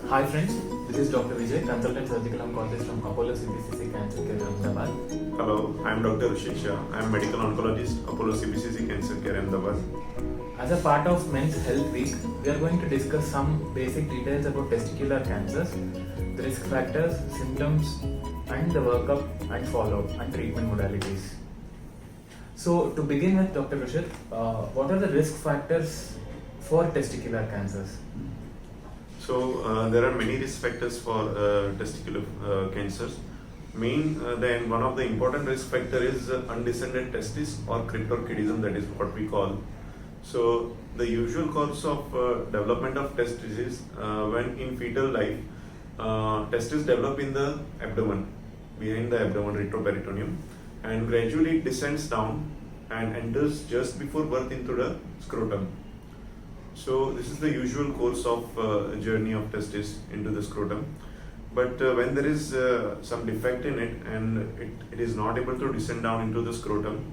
Hi friends, this is Dr. Vijay, consultant surgical oncologist from Apollo CBCC Cancer Care Ahmedabad. Hello, I am Dr. Rishik Shah. I am medical oncologist, Apollo CBCC Cancer Care Ahmedabad. As a part of Men's Health Week, we are going to discuss some basic details about testicular cancers, the risk factors, symptoms, and the workup and follow-up and treatment modalities. So to begin with, Dr. Rishik, what are the risk factors for testicular cancers? So there are many risk factors for testicular cancers. Then one of the important risk factor is undescended testis or cryptorchidism, that is what we call. So the usual cause of development of testis is when in fetal life, testis develop in the abdomen, behind the abdomen, retroperitoneum, and gradually it descends down and enters just before birth into the scrotum. So this is the usual course of journey of testis into the scrotum. But when there is some defect in it and it is not able to descend down into the scrotum,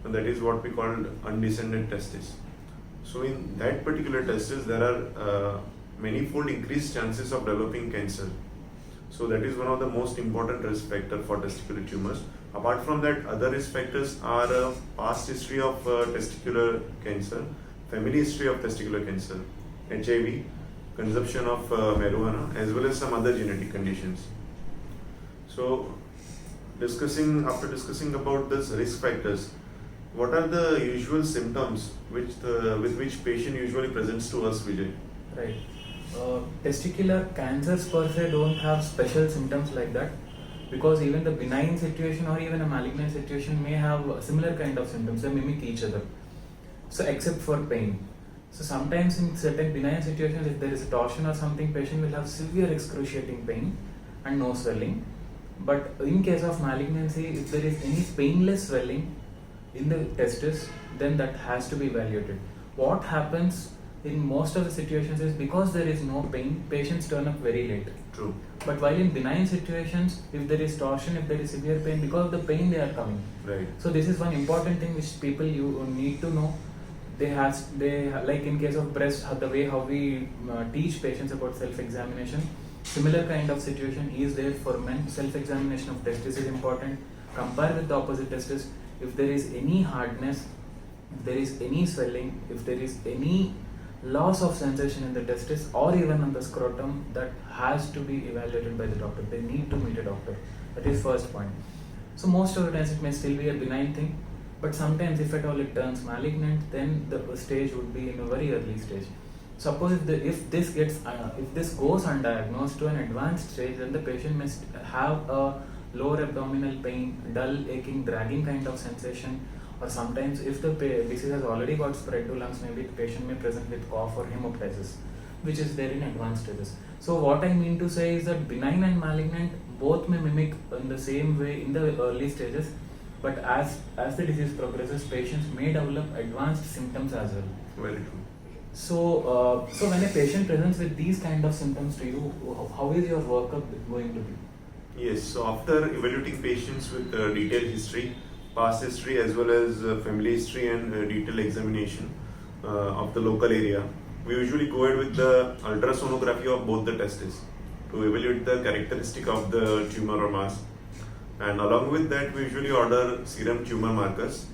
that is what we call undescended testis. So in that particular testis, there are many-fold increased chances of developing cancer. So that is one of the most important risk factor for testicular tumors. Apart from that, other risk factors are past history of testicular cancer, family history of testicular cancer, HIV, consumption of marijuana, as well as some other genetic conditions. So after discussing about these risk factors, what are the usual symptoms with which patient usually presents to us, Vijay? Right. Testicular cancers per se don't have special symptoms like that, because even the benign situation or even a malignant situation may have similar kind of symptoms. They mimic each other. So except for pain. So sometimes in certain benign situations, if there is a torsion or something, patient will have severe excruciating pain and no swelling. But in case of malignancy, if there is any painless swelling in the testis, then that has to be evaluated. What happens in most of the situations is because there is no pain, patients turn up very late. True. But while in benign situations, if there is torsion, if there is severe pain, because of the pain they are coming. Right. So this is one important thing which people you need to know. They like in case of breast, the way how we teach patients about self-examination, similar kind of situation is there for men. Self-examination of testis is important. Compare with the opposite testis. If there is any hardness, if there is any swelling, if there is any loss of sensation in the testis or even on the scrotum, that has to be evaluated by the doctor. They need to meet a doctor. That is first point. So most of the times it may still be a benign thing, but sometimes if at all it turns malignant, then the stage would be in a very early stage. Suppose if this goes undiagnosed to an advanced stage, then the patient may have a lower abdominal pain, dull, aching, dragging kind of sensation, or sometimes if the disease has already got spread to lungs, maybe the patient may present with cough or hemoptysis, which is there in advanced stages. So what I mean to say is that benign and malignant both may mimic in the same way in the early stages, but as the disease progresses, patients may develop advanced symptoms as well. Very true. So when a patient presents with these kind of symptoms to you, how is your workup going to be? Yes, so after evaluating patients with detailed history, past history as well as family history and detailed examination of the local area, we usually go ahead with the ultrasonography of both the testes to evaluate the characteristic of the tumor or mass. And along with that, we usually order serum tumor markers.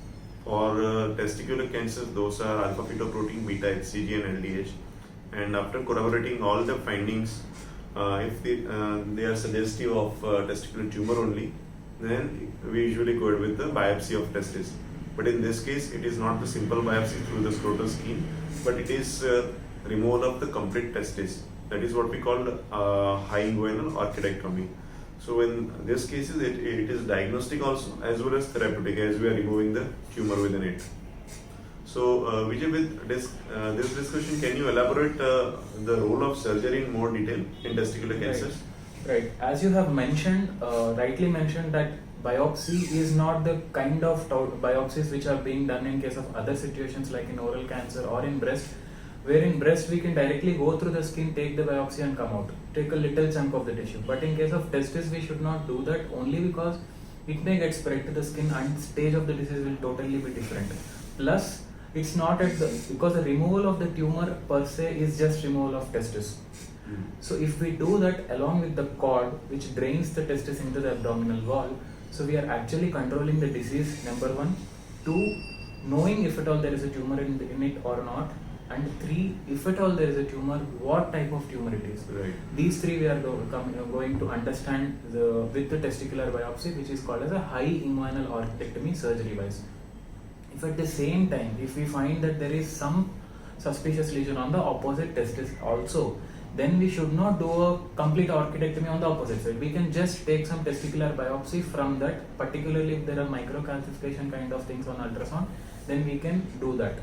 For testicular cancers, those are alpha fetoprotein, beta HCG and LDH. And after corroborating all the findings, if they are suggestive of testicular tumor only, then we usually go ahead with the biopsy of testis. But in this case, it is not the simple biopsy through the scrotal skin, but it is removal of the complete testis. That is what we call high inguinal orchidectomy. So in this cases, it is diagnostic also as well as therapeutic, as we are removing the tumor within it. So Vijay, with this discussion, can you elaborate the role of surgery in more detail in testicular cancers? Right. As you have mentioned, rightly mentioned, that biopsy is not the kind of biopsies which are being done in case of other situations like in oral cancer or in breast, where in breast we can directly go through the skin, take the biopsy and come out, take a little chunk of the tissue. But in case of testis, we should not do that, only because it may get spread to the skin and stage of the disease will totally be different. Plus, it's not because the removal of the tumor per se is just removal of testis. So if we do that along with the cord which drains the testis into the abdominal wall, so we are actually controlling the disease, number one. Two, knowing if at all there is a tumor in it or not. And three, if at all there is a tumor, what type of tumor it is. Right. These three we are going to understand with the testicular biopsy, which is called as a high inguinal orchidectomy surgery wise. If at the same time, if we find that there is some suspicious lesion on the opposite testis also, then we should not do a complete orchidectomy on the opposite side. We can just take some testicular biopsy from that, particularly if there are microcalcification kind of things on ultrasound, then we can do that.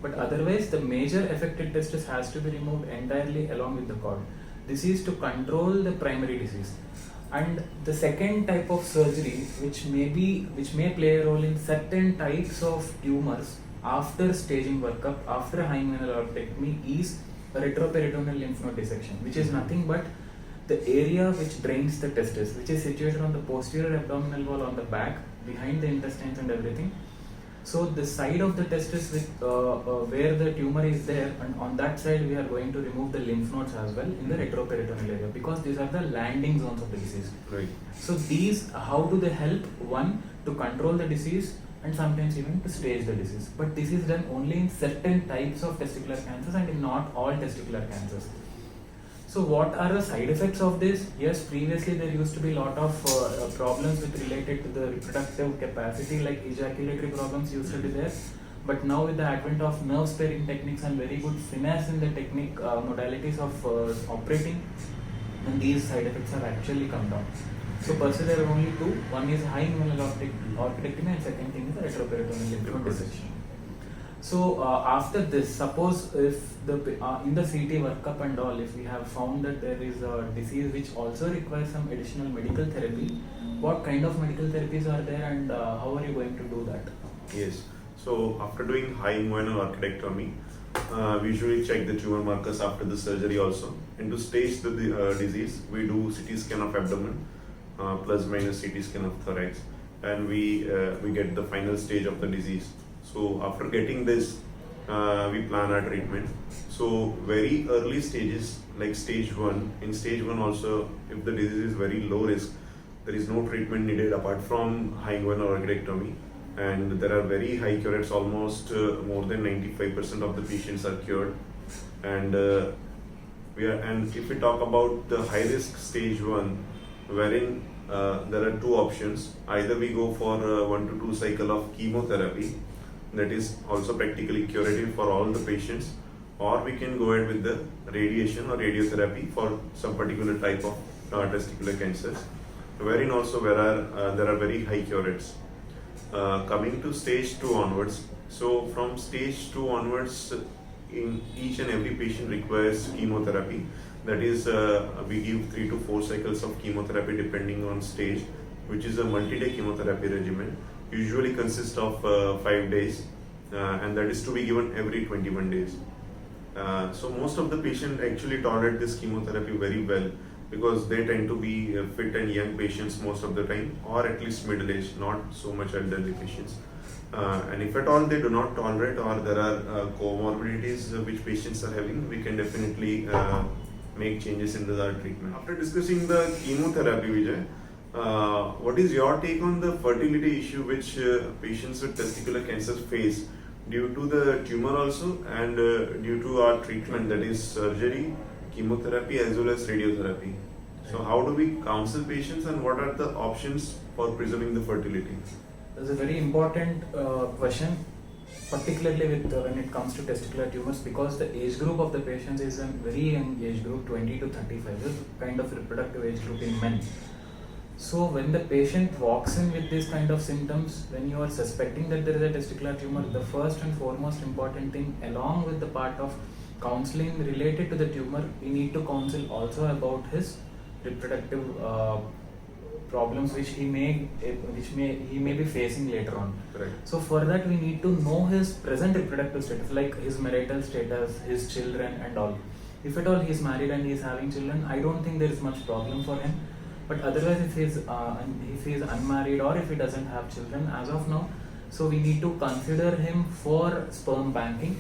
But otherwise, the major affected testis has to be removed entirely along with the cord. This is to control the primary disease. And the second type of surgery, which may play a role in certain types of tumors after staging workup, after high inguinal orchidectomy, is a retroperitoneal lymph node dissection, which is nothing but the area which drains the testis, which is situated on the posterior abdominal wall on the back, behind the intestines and everything. So the side of the testis with where the tumor is there, and on that side we are going to remove the lymph nodes as well in the retroperitoneal area, because these are the landing zones of the disease. Right. So these, how do they help? One, to control the disease, and sometimes even to stage the disease. But this is done only in certain types of testicular cancers and in not all testicular cancers. So what are the side effects of this? Yes, previously there used to be a lot of problems related to the reproductive capacity, like ejaculatory problems used to be there. But now with the advent of nerve sparing techniques and very good finesse in the technique modalities of operating, and these side effects have actually come down. So per se there are only two. One is high inguinal orchidectomy and second thing is the retroperitoneal lymph node dissection. So after this, suppose if in the CT workup and all, if we have found that there is a disease which also requires some additional medical therapy, what kind of medical therapies are there, and how are you going to do that? Yes. So after doing high inguinal orchidectomy, we usually check the tumor markers after the surgery also. And to stage the disease, we do CT scan of abdomen, plus minus CT scan of thorax, and we get the final stage of the disease. So after getting this, we plan our treatment. So very early stages, like stage 1, in stage 1 also, if the disease is very low risk, there is no treatment needed apart from high inguinal orchidectomy. And there are very high cure rates, almost more than 95% of the patients are cured. And if we talk about the high risk stage 1, wherein there are two options. Either we go for 1 to 2 cycle of chemotherapy, that is also practically curative for all the patients, or we can go ahead with the radiation or radiotherapy for some particular type of testicular cancers, wherein also there are very high cure rates. Coming to stage 2 onwards, so from stage 2 onwards, in each and every patient requires chemotherapy. That is, we give 3 to 4 cycles of chemotherapy depending on stage, which is a multi-day chemotherapy regimen. Usually consists of 5 days, and that is to be given every 21 days. So most of the patients actually tolerate this chemotherapy very well, because they tend to be fit and young patients most of the time, or at least middle-aged, not so much elderly patients. And if at all they do not tolerate, or there are comorbidities which patients are having, we can definitely make changes in the treatment. After discussing the chemotherapy, Vijay, what is your take on the fertility issue which patients with testicular cancers face due to the tumor also, and due to our treatment, that is surgery, chemotherapy as well as radiotherapy? So how do we counsel patients, and what are the options for preserving the fertility? That's a very important question, particularly with when it comes to testicular tumors, because the age group of the patients is a very young age group, 20 to 35, this kind of reproductive age group in men. So when the patient walks in with this kind of symptoms, when you are suspecting that there is a testicular tumor, the first and foremost important thing, along with the part of counseling related to the tumor, we need to counsel also about his reproductive problems which he may be facing later on. Right. So for that we need to know his present reproductive status, like his marital status, his children and all. If at all he is married and he is having children, I don't think there is much problem for him. But otherwise, if he is unmarried or if he doesn't have children as of now, so we need to consider him for sperm banking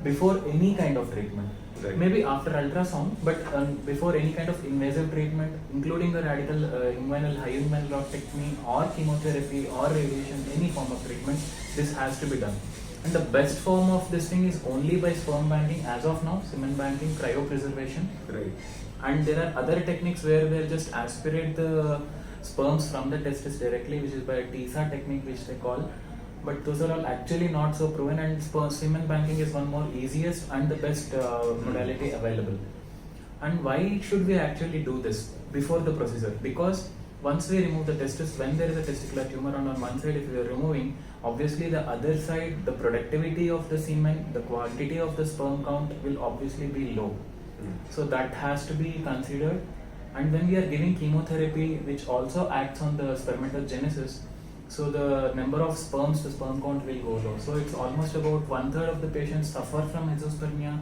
before any kind of treatment. Right. maybe after ultrasound, but before any kind of invasive treatment, including a radical inguinal high inguinal rotectomy or chemotherapy or radiation, any form of treatment, this has to be done. And the best form of this thing is only by sperm banking as of now, semen banking, cryopreservation. Right. And there are other techniques where they'll just aspirate the sperms from the testis directly, which is by a TISA technique, which they call. But those are all actually not so proven, and semen banking is one more easiest and the best modality available. And why should we actually do this before the procedure? Because once we remove the testis, when there is a testicular tumor on one side, if we are removing, obviously the other side, the productivity of the semen, the quantity of the sperm count will obviously be low. So that has to be considered. And when we are giving chemotherapy, which also acts on the spermatogenesis, so the number of sperms, the sperm count will go low. So it's almost about 1/3 of the patients suffer from azoospermia,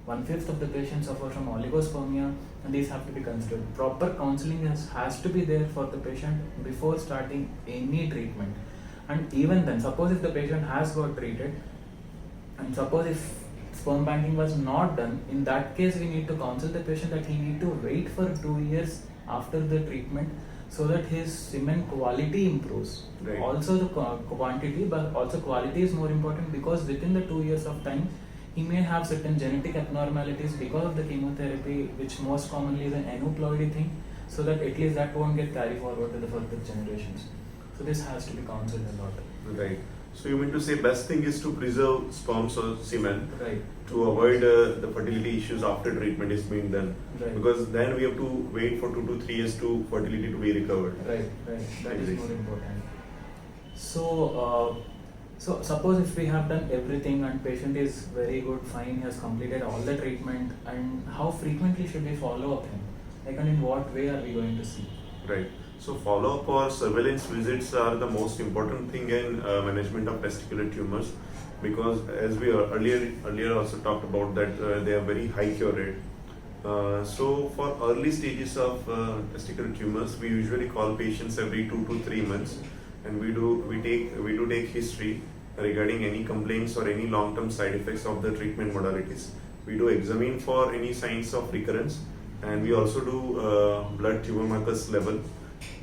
1/5 of the patients suffer from oligospermia, and these have to be considered. Proper counseling has to be there for the patient before starting any treatment. And even then, suppose if the patient has got treated, and suppose if sperm banking was not done, in that case we need to counsel the patient that he need to wait for 2 years after the treatment, so that his semen quality improves. Right. Also the quantity, but also quality is more important, because within the 2 years of time, he may have certain genetic abnormalities because of the chemotherapy, which most commonly is an aneuploidy thing, so that at least that won't get carried forward to the further generations. So this has to be counseled a lot. Right. So you mean to say best thing is to preserve sperms or semen Right. to avoid the fertility issues after treatment is being done. Right. Because then we have to wait for 2 to 3 years to fertility to be recovered. Right, right. That is Exactly. more important. So suppose if we have done everything and patient is very good, fine, has completed all the treatment, and how frequently should we follow up him? Like, and in what way are we going to see? Right. So follow-up or surveillance visits are the most important thing in management of testicular tumors, because as we earlier also talked about that they are very high cure rate. So for early stages of testicular tumors, we usually call patients every 2 to 3 months, and we do take history regarding any complaints or any long-term side effects of the treatment modalities. We do examine for any signs of recurrence, and we also do blood tumor markers level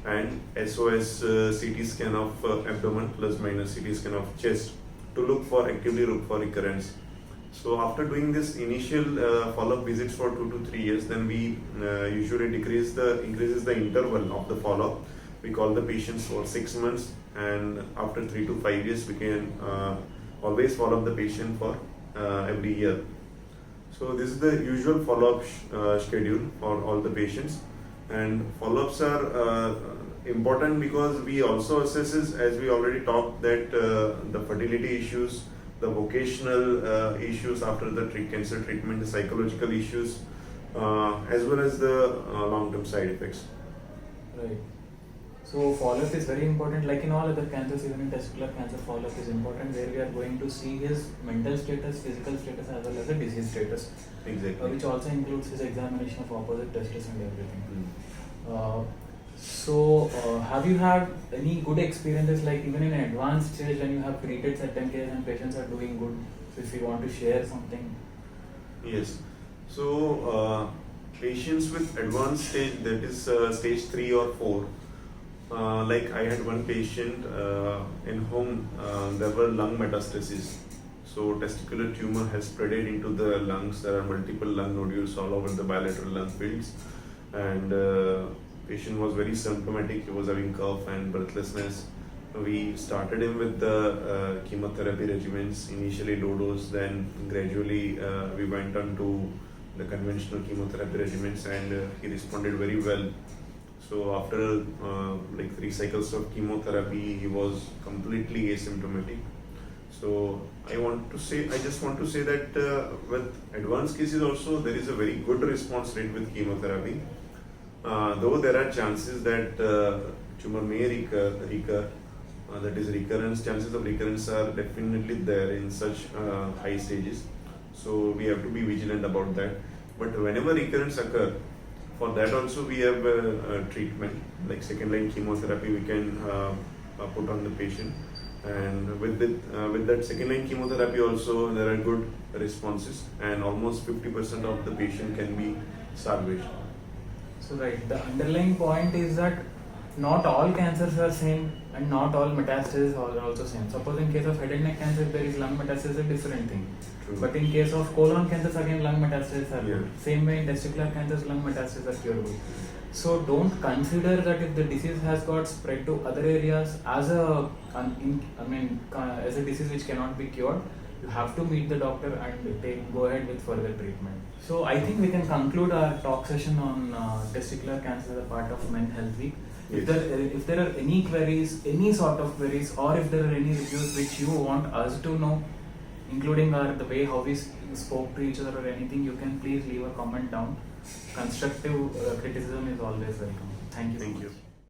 and SOS CT scan of abdomen plus minus CT scan of chest to actively look for recurrence. So after doing this initial follow-up visits for 2 to 3 years, then we usually increases the interval of the follow-up. We call the patients for 6 months, and after 3 to 5 years, we can always follow up the patient for every year. So this is the usual follow-up schedule for all the patients, and follow-ups are important because we also assesses, as we already talked, that the fertility issues, the vocational issues after the cancer treatment, the psychological issues, as well as the long-term side effects. Right. So follow-up is very important. Like in all other cancers, even in testicular cancer, follow-up is important, where we are going to see his mental status, physical status, as well as the disease status. Exactly. Which also includes his examination of opposite testis and everything. Mm. Have you had any good experiences, like even in an advanced stage when you have treated certain cases and patients are doing good? So if you want to share something. Yes. So patients with advanced stage, that is stage 3 or 4, like I had one patient in whom there were lung metastases. So testicular tumor has spreaded into the lungs. There are multiple lung nodules all over the bilateral lung fields, and patient was very symptomatic. He was having cough and breathlessness. We started him with the chemotherapy regimens, initially low dose, then gradually we went on to the conventional chemotherapy regimens, and he responded very well. So after like 3 cycles of chemotherapy, he was completely asymptomatic. So I just want to say that with advanced cases also, there is a very good response rate with chemotherapy. Though there are chances that tumor may recur, that is chances of recurrence are definitely there in such high stages. So we have to be vigilant about that. But whenever recurrence occur, for that also we have a treatment, like second line chemotherapy we can put on the patient. And with that second line chemotherapy also there are good responses, and almost 50% of the patient can be salvaged. So right, the underlying point is that not all cancers are same and not all metastases are also same. Suppose in case of head and neck cancer, if there is lung metastasis, a different thing. True. But in case of colon cancers, again lung metastases are Yeah. good. Same way in testicular cancers, lung metastases are curable. So don't consider that if the disease has got spread to other areas as as a disease which cannot be cured. You have to meet the doctor and go ahead with further treatment. So I think we can conclude our talk session on testicular cancer as a part of Men Health Week. Yes. If there are any queries, any sort of queries, or if there are any reviews which you want us to know, including the way how we spoke to each other or anything, you can please leave a comment down. Constructive criticism is always welcome. Thank you. Thank you.